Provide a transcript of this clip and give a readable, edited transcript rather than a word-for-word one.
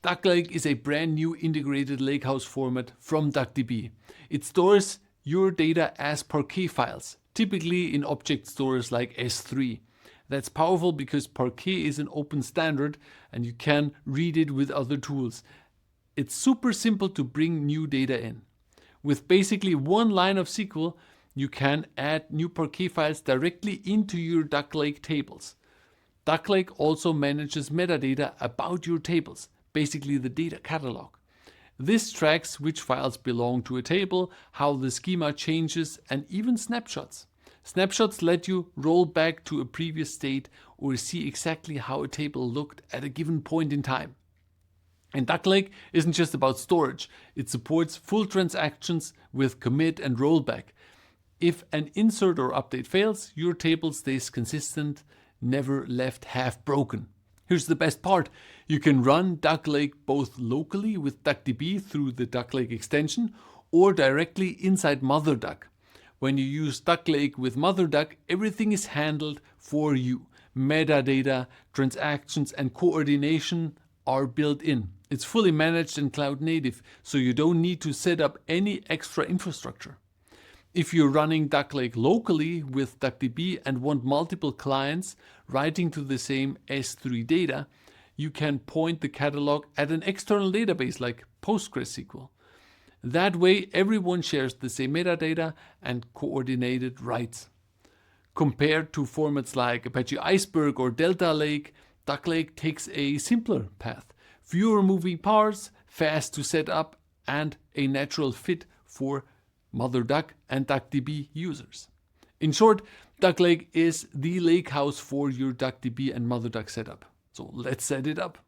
DuckLake is a brand new integrated Lakehouse format from DuckDB. It stores your data as Parquet files, typically in object stores like S3. That's powerful because Parquet is an open standard and you can read it with other tools. It's super simple to bring new data in. With basically one line of SQL, you can add new Parquet files directly into your DuckLake tables. DuckLake also manages metadata about your tables, basically the data catalog. This tracks which files belong to a table, how the schema changes, and even snapshots. Snapshots let you roll back to a previous state or see exactly how a table looked at a given point in time. And DuckLake isn't just about storage, it supports full transactions with commit and rollback. If an insert or update fails, your table stays consistent, never left half broken. Here's the best part. You can run DuckLake both locally with DuckDB through the DuckLake extension or directly inside MotherDuck. When you use DuckLake with MotherDuck, everything is handled for you. Metadata, transactions, and coordination are built in. It's fully managed and cloud native, so you don't need to set up any extra infrastructure. If you're running DuckLake locally with DuckDB and want multiple clients writing to the same S3 data, you can point the catalog at an external database like PostgreSQL. That way, everyone shares the same metadata and coordinated writes. Compared to formats like Apache Iceberg or Delta Lake, DuckLake takes a simpler path. Fewer moving parts, fast to set up, and a natural fit for MotherDuck and DuckDB users. In short, DuckLake is the lakehouse for your DuckDB and MotherDuck setup. So let's set it up.